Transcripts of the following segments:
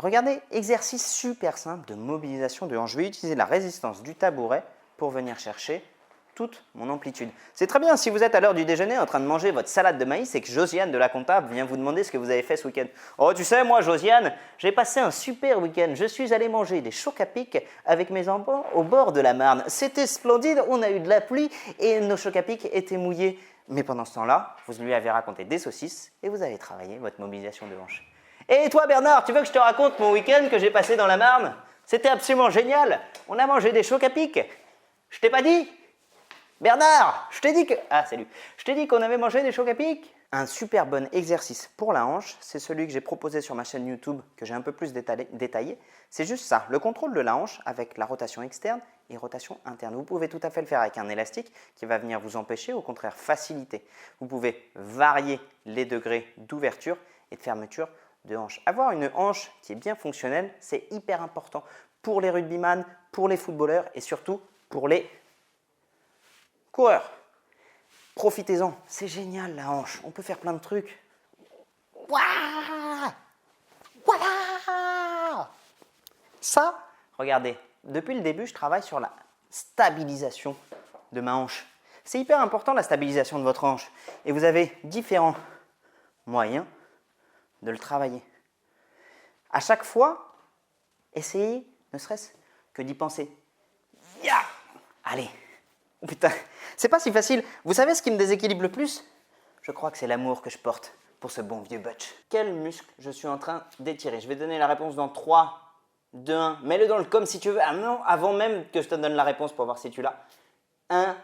Regardez, exercice super simple de mobilisation de hanche. Je vais utiliser la résistance du tabouret pour venir chercher toute mon amplitude. C'est très bien si vous êtes à l'heure du déjeuner en train de manger votre salade de maïs et que Josiane de la comptable vient vous demander ce que vous avez fait ce week-end. Oh, tu sais, moi, Josiane, j'ai passé un super week-end. Je suis allé manger des chocs à pic avec mes enfants au bord de la Marne. C'était splendide, on a eu de la pluie et nos chocs à pic étaient mouillés. Mais pendant ce temps-là, vous lui avez raconté des saucisses et vous avez travaillé votre mobilisation de hanche. Et toi, Bernard, tu veux que je te raconte mon week-end que j'ai passé dans la Marne? C'était absolument génial. On a mangé des chocs à pic. Je t'ai pas dit? Bernard, je t'ai dit que... Ah, salut. Je t'ai dit qu'on avait mangé des chocs à pic. Un super bon exercice pour la hanche, c'est celui que j'ai proposé sur ma chaîne YouTube, que j'ai un peu plus détaillé. C'est juste ça, le contrôle de la hanche avec la rotation externe et rotation interne. Vous pouvez tout à fait le faire avec un élastique qui va venir vous empêcher, au contraire faciliter. Vous pouvez varier les degrés d'ouverture et de fermeture de hanche. Avoir une hanche qui est bien fonctionnelle, c'est hyper important pour les rugbyman, pour les footballeurs et surtout pour les coureurs. Profitez-en, c'est génial la hanche, on peut faire plein de trucs. Ouah, ouah. Ça, regardez, depuis le début, je travaille sur la stabilisation de ma hanche. C'est hyper important la stabilisation de votre hanche et vous avez différents moyens de le travailler. À chaque fois, essayez, ne serait-ce que d'y penser. Ya, allez. Oh putain, c'est pas si facile. Vous savez ce qui me déséquilibre le plus? Je crois que c'est l'amour que je porte pour ce bon vieux Butch. Quel muscle je suis en train d'étirer? Je vais donner la réponse dans 3, 2, 1. Mets-le dans le com si tu veux. Ah non, avant même que je te donne la réponse pour voir si tu l'as. 1,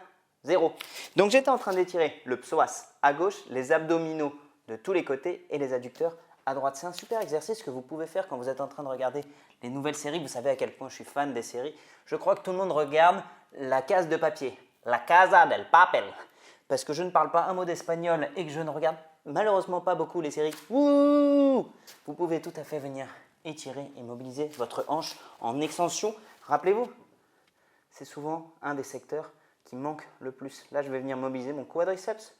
0. Donc j'étais en train d'étirer le psoas à gauche, les abdominaux de tous les côtés et les adducteurs à droite. C'est un super exercice que vous pouvez faire quand vous êtes en train de regarder les nouvelles séries. Vous savez à quel point je suis fan des séries. Je crois que tout le monde regarde La Case de Papier. La Casa del Papel. Parce que je ne parle pas un mot d'espagnol et que je ne regarde malheureusement pas beaucoup les séries. Ouh, vous pouvez tout à fait venir étirer et mobiliser votre hanche en extension. Rappelez-vous, c'est souvent un des secteurs qui manque le plus. Là, je vais venir mobiliser mon quadriceps.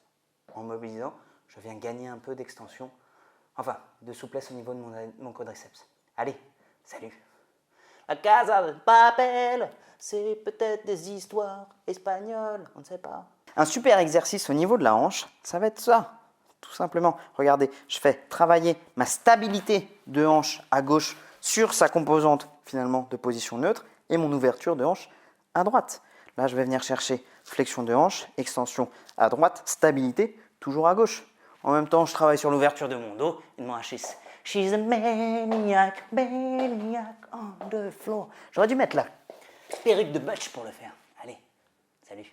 En mobilisant, je viens gagner un peu d'extension, enfin de souplesse au niveau de mon quadriceps. Allez, salut! La Casa del Papel, c'est peut-être des histoires espagnoles, on ne sait pas. Un super exercice au niveau de la hanche, ça va être ça, tout simplement. Regardez, je fais travailler ma stabilité de hanche à gauche sur sa composante finalement de position neutre et mon ouverture de hanche à droite. Là, je vais venir chercher flexion de hanche, extension à droite, stabilité toujours à gauche. En même temps, je travaille sur l'ouverture de mon dos et de mon hachis. She's a maniac, maniac on the floor. J'aurais dû mettre la perruque de Butch pour le faire. Allez, salut.